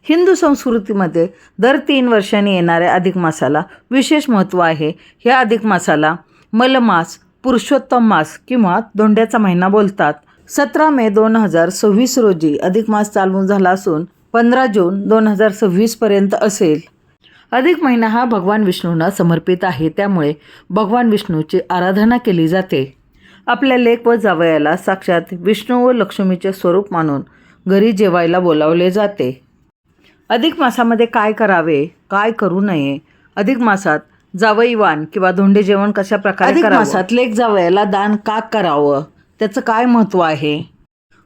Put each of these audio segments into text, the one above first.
हिंदू संस्कृतीमध्ये दर 3 वर्षांनी येणाऱ्या अधिक मासाला विशेष महत्त्व आहे. ह्या अधिक मासाला मलमास, पुरुषोत्तम मास किंवा धोंड्याचा महिना बोलतात. 17 मे 2026 रोजी अधिक मास चालू झाला असून 15 जून 2026 पर्यंत असेल. अधिक महिना हा भगवान विष्णूंना समर्पित आहे, त्यामुळे भगवान विष्णूची आराधना केली जाते. आपल्या लेक व जावयाला साक्षात विष्णू व लक्ष्मीचे स्वरूप मानून घरी जेवायला बोलावले जाते. अधिक मासामध्ये काय करावे, काय करू नये, अधिक मासात जावई वाण किंवा धोंडे जेवण कशा प्रकारे करावे, अधिक मासात लेक जावयाला दान का करावं, त्याचं काय महत्त्व आहे,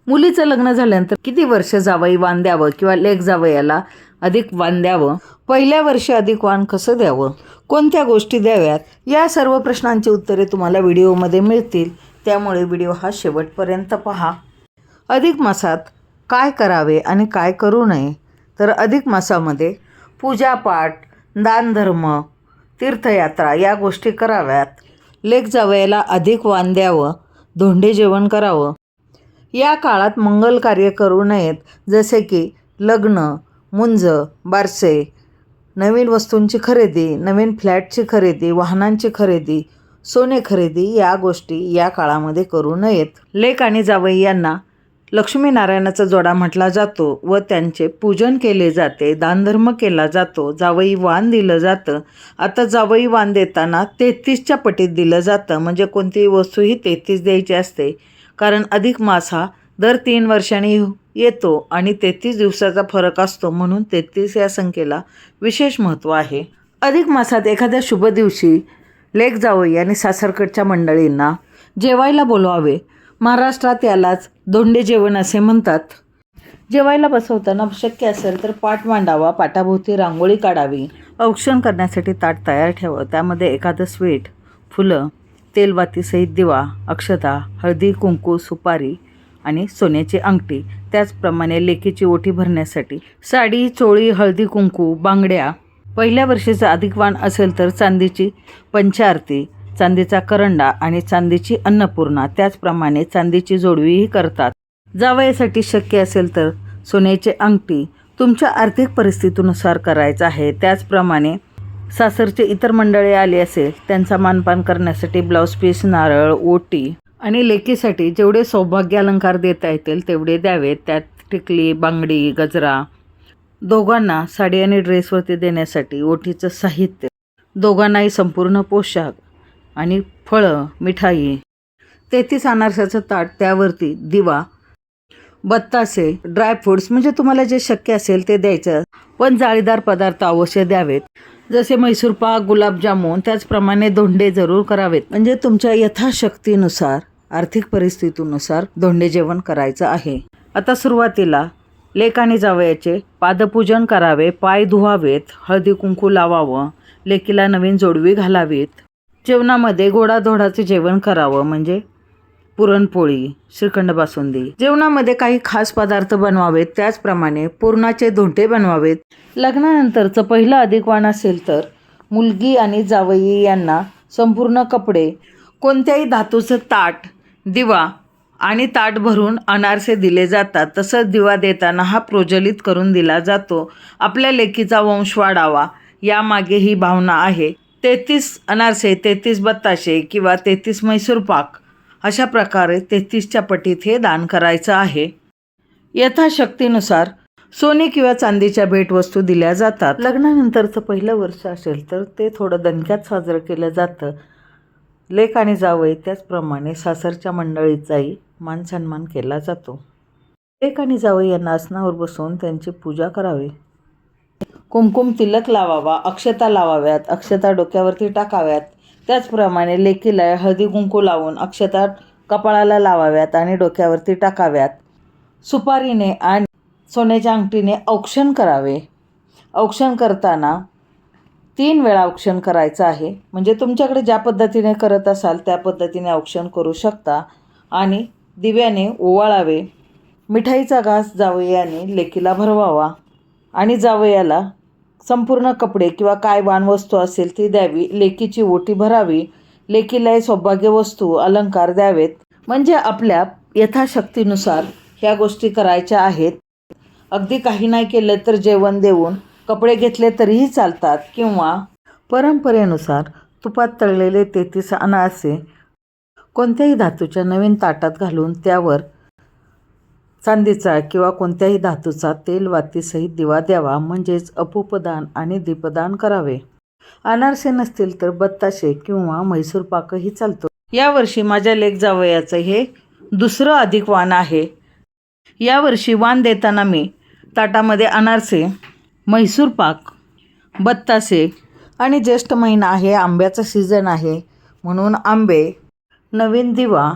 मुलीचं लग्न झाल्यानंतर किती वर्ष जावई वाण द्यावं किंवा लेक जावयाला अधिक वाण द्यावं, पहिल्या वर्षी अधिक वाण कसं द्यावं, कोणत्या गोष्टी द्याव्यात, या सर्व प्रश्नांची उत्तरे तुम्हाला व्हिडिओमध्ये मिळतील. त्यामुळे व्हिडिओ हा शेवटपर्यंत पहा. अधिक मासात काय करावे आणि काय करू नये, तर अधिक मासामध्ये पूजापाठ, दानधर्म, तीर्थयात्रा या गोष्टी कराव्यात. लेक जावयाला अधिक वाण द्यावं, धोंडे जेवण करावं. या काळात मंगल कार्य करू नयेत, जसे की लग्न, मुंज, बारसे, नवीन वस्तूंची खरेदी, नवीन फ्लॅटची खरेदी, वाहनांची खरेदी, सोने खरेदी या गोष्टी या काळामध्ये करू नयेत. लेक आणि जावई यांना लक्ष्मीनारायणाचा जोडा म्हटला जातो व त्यांचे पूजन केले जाते, दानधर्म केला जातो, जावई वाण दिलं जातं. आता जावई वाण देताना 33च्या पटीत दिलं जातं, म्हणजे कोणतीही वस्तू ही 33 द्यायची असते. कारण अधिक मास हा दर 3 वर्षांनी येतो आणि 33 दिवसाचा फरक असतो, म्हणून 33 या संख्येला विशेष महत्त्व आहे. अधिक मासात एखाद्या शुभ दिवशी लेक जावई आणि सासरकडच्या मंडळींना जेवायला बोलवावे. महाराष्ट्रात यालाच धोंडे जेवण असे म्हणतात. जेवायला बसवताना शक्य असेल तर पाट मांडावा, पाटाभोवती रांगोळी काढावी, औक्षण करण्यासाठी ताट तयार ठेवावं. त्यामध्ये एखादं स्वीट, फुलं, तेलवातीसहित दिवा, अक्षता, हळदी कुंकू, सुपारी आणि सोन्याची अंगठी. त्याचप्रमाणे लेकीची ओटी भरण्यासाठी साडी, चोळी, हळदी कुंकू, बांगड्या. पहिल्या वर्षीचं अधिक वाण असेल तर चांदीची पंचारती, चांदीचा करंडा आणि चांदीची अन्नपूर्णा. त्याचप्रमाणे चांदीची जोडवीही करतात. जावयासाठी शक्य असेल तर सोन्याची अंगठी तुमच्या आर्थिक परिस्थितीनुसार करायचं आहे. त्याचप्रमाणे सासरचे इतर मंडळी आले असेल त्यांचा मानपान करण्यासाठी ब्लाऊज पीस, नारळ, ओटी आणि लेकीसाठी जेवढे सौभाग्य अलंकार देता येतील तेवढे द्यावेत. त्यात टिकली, बांगडी, गजरा. दोघांना साडी आणि ड्रेसवरती देण्यासाठी ओटीचं साहित्य, दोघांनाही संपूर्ण पोशाख आणि फळं, मिठाई, 33 अनारसाचं ताट, त्यावरती दिवा, बत्तासे, ड्रायफ्रूट्स, म्हणजे तुम्हाला जे शक्य असेल ते द्यायचं. पण जाळीदार पदार्थ अवश्य द्यावेत, जसे म्हैसूर पाक, गुलाबजामुन. त्याचप्रमाणे धोंडे जरूर करावेत, म्हणजे तुमच्या यथाशक्तीनुसार, आर्थिक परिस्थितीनुसार धोंडे जेवण करायचं आहे. आता सुरुवातीला लेक आणि जावयाचे पादपूजन करावे, पाय धुवावेत, हळदी कुंकू लावावं, लेकीला नवीन जोडवी घालावीत. जेवणामध्ये गोडाधोडाचे जेवण करावं, म्हणजे पुरणपोळी, श्रीखंड, बासुंदी. जेवणामध्ये काही खास पदार्थ बनवावेत. त्याचप्रमाणे पुरणाचे धोंडे बनवावेत. लग्नानंतरचं पहिलं अधिक वाण असेल तर मुलगी आणि जावई यांना संपूर्ण कपडे, कोणत्याही धातूचं ताट, दिवा आणि ताट भरून अनारसे दिले जातात. तसंच दिवा देताना हा प्रज्वलित करून दिला जातो. आपल्या लेकीचा वंश वाढावा यामागे ही भावना आहे. 33 अनारसे, 33 बत्ताशे किंवा 33 म्हैसूर पाक अशा प्रकारे 33च्या पटीत हे दान करायचं आहे. यथाशक्तीनुसार सोने किंवा चांदीच्या भेटवस्तू दिल्या जातात. लग्नानंतरचं पहिलं वर्ष असेल तर ते थोडं दणक्यात साजरं केलं जातं. लेक आणि जावई त्याचप्रमाणे सासरच्या मंडळीचाही मान सन्मान केला जातो. लेक आणि जावई यांना आसनावर बसवून त्यांची पूजा करावी. कुमकुम तिलक लावावा, अक्षता लावाव्यात, अक्षता डोक्यावरती टाकाव्यात. त्याचप्रमाणे लेकीला हळदी कुंकू लावून अक्षता कपाळाला लावाव्यात आणि डोक्यावरती टाकाव्यात. सुपारीने आणि सोन्याच्या अंगठीने औक्षण करावे. औक्षण करताना 3 वेळा औक्षण करायचं आहे, म्हणजे तुमच्याकडे ज्या पद्धतीने करत असाल त्या पद्धतीने औक्षण करू शकता. आणि दिव्याने ओवाळावे. मिठाईचा घास जावयाने लेकीला भरवावा आणि जावयाला संपूर्ण कपडे किंवा काय वाणवस्तू असेल ती द्यावी. लेकीची ओटी भरावी. लेकीलाही सौभाग्य वस्तू, अलंकार द्यावेत. म्हणजे आपल्या यथाशक्तीनुसार ह्या गोष्टी करायच्या आहेत. अगदी काही नाही केलं तर जेवण देऊन कपडे घेतले तरीही चालतात, किंवा परंपरेनुसार तुपात तळलेले 33 अनारसे कोणत्याही धातूच्या नवीन ताटात घालून त्यावर चांदीचा किंवा कोणत्याही धातूचा तेलवातीसहित दिवा द्यावा, म्हणजेच अपूपदान आणि दीपदान करावे. अनारसे नसतील तर बत्ताशे किंवा म्हैसूर पाकही चालतो. यावर्षी माझ्या लेक जावयाचं हे दुसरं अधिक वाण आहे. यावर्षी वाण देताना मी ताटामध्ये अनारसे, म्हैसूर पाक, बत्तासे आणि ज्येष्ठ महिना आहे, आंब्याचा सीझन आहे म्हणून आंबे, नवीन दिवा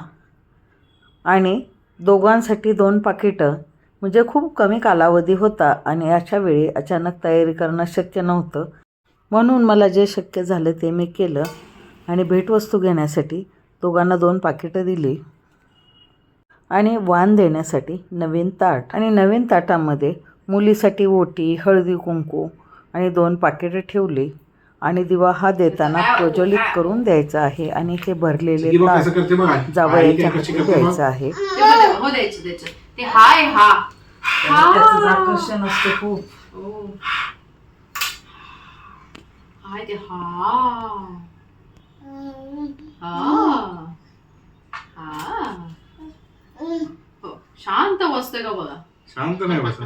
आणि दोघांसाठी 2 पाकिटं, म्हणजे खूप कमी कालावधी होता आणि अशा वेळी अचानक तयारी करणं शक्य नव्हतं. म्हणून मला जे शक्य झालं ते मी केलं आणि भेटवस्तू घेण्यासाठी दोघांना 2 पाकिटं दिली आणि वाण देण्यासाठी नवीन ताट, आणि नवीन ताटामध्ये मुलीसाठी ओटी, हळदी कुंकू आणि 2 पाकिटं ठेवली. आणि दिवा हा देताना प्रज्वलित करून द्यायचा आहे आणि ते भरलेले ताट जावयाच्या हाती द्यायचं आहे. त्याचं आकर्षण असते खूप. शांत बसतोय का बघा. शांत नाही बसत.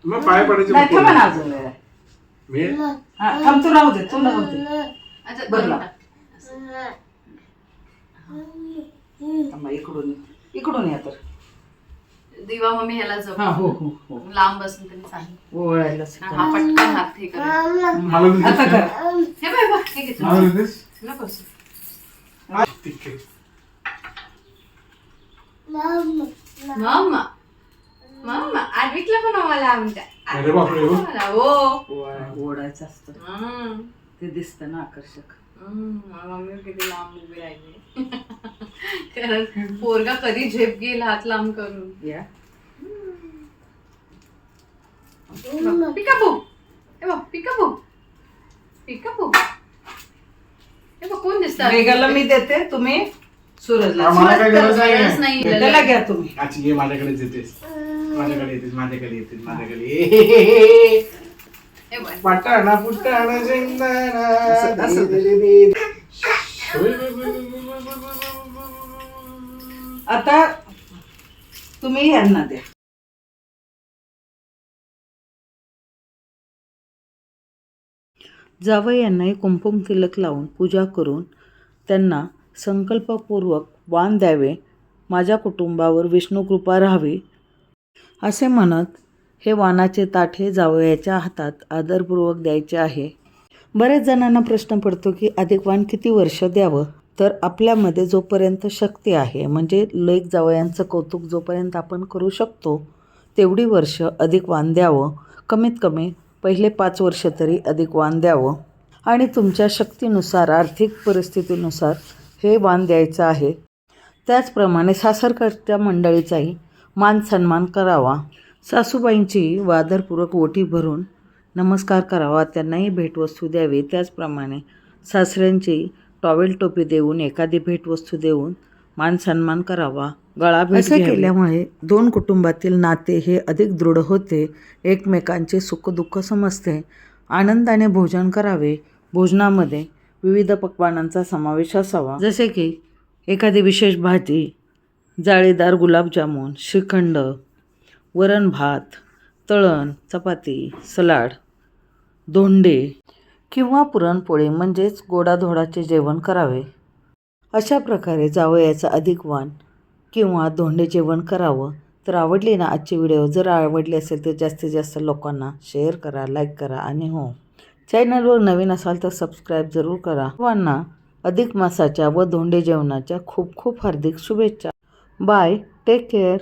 तुला पाय पडायचे नाही, थांबा ना अजून वेळ आहे. वेळ थांब, तू राहू दे, तू राहू दे. अच्छा बरं थांबा, इकडून या तर. दिवा मम्मी ह्याला जप. हा, हो हो हो. लांब बसून तरी चालेल. ओळायला हा पटकन हात हे करा. मला देतेस आता का? कर. हे बाय बघ हे घे मला देतेस? नको बसू. ठीक आहे. मम्मा मम्मा आडविकला पण आम्हाला आमच्या. अरे बापरे, हो. हो ओढायचं असतं, ते दिसतं ना आकर्षक. मम्मी किती लांब उभी राहिली. कारण पोरगा कधी झेप घेईल हात लांब करून. या पिकाबू हे बघ, पिकाबू पिकाबू हे बघ कोण दिसतं. मेघाला मी देते, तुम्ही सूरजला. आम्हाला काय गरज गरज नाही. नाही. त्याला घ्या तुम्ही. आजी घे, माझ्याकडेच येतेस. माझ्याकडे येतेस. हे बघ. पटाणा पुटाणा आता तुम्ही यांना द्या. जावई यांनाही कुंकुम तिलक लावून पूजा करून त्यांना संकल्पपूर्वक वाण द्यावे, माझ्या कुटुंबावर विष्णू कृपा राहावी असे म्हणत हे वाणाचे ताट हे जावयाच्या हातात आदरपूर्वक द्यायचे आहे. बऱ्याच जणांना प्रश्न पडतो की अधिक वाण किती वर्ष द्यावं. तर आपल्यामध्ये जोपर्यंत शक्ती आहे, म्हणजे लेक जावयांचं कौतुक जोपर्यंत आपण करू शकतो तेवढी वर्ष अधिक वाण द्यावं. कमीत कमी पहिले 5 वर्ष तरी अधिक वाण द्यावं आणि तुमच्या शक्तीनुसार, आर्थिक परिस्थितीनुसार हे वाण द्यायचं आहे. त्याचप्रमाणे सासरकडच्या मंडळीचाही मान सन्मान करावा. सासूबाईंची आदरपूर्वक ओटी भरून नमस्कार करावा, त्यांनाही भेटवस्तू द्यावी. त्याचप्रमाणे सासऱ्यांची टॉवेल टोपी देऊन, एखादी भेटवस्तू देऊन मान सन्मान करावा. गळा भेट असे केल्यामुळे 2 कुटुंबातील नाते हे अधिक दृढ होते. एकमेकांचे सुखदुःख समजते. आनंदाने भोजन करावे. भोजनामध्ये विविध पक्वानांचा समावेश असावा, जसे की एखादी विशेष भाजी, जाळीदार गुलाबजामुन, श्रीखंड, वरण भात, तळण, चपाती, सलाड, धोंडे किंवा पुरणपोळी, म्हणजेच गोडाधोडाचे जेवण करावे. अशा प्रकारे जावयाचं अधिक वाण किंवा धोंडे जेवण करावं. तर आवडली ना आजची व्हिडिओ? जर आवडली असेल तर जास्तीत जास्त लोकांना शेअर करा, लाईक करा आणि हो, चॅनलवर नवीन असाल तर सबस्क्राईब जरूर करा. सर्वांना अधिक मासाच्या व धोंडे जेवणाच्या खूप खूप हार्दिक शुभेच्छा. Bye, take care.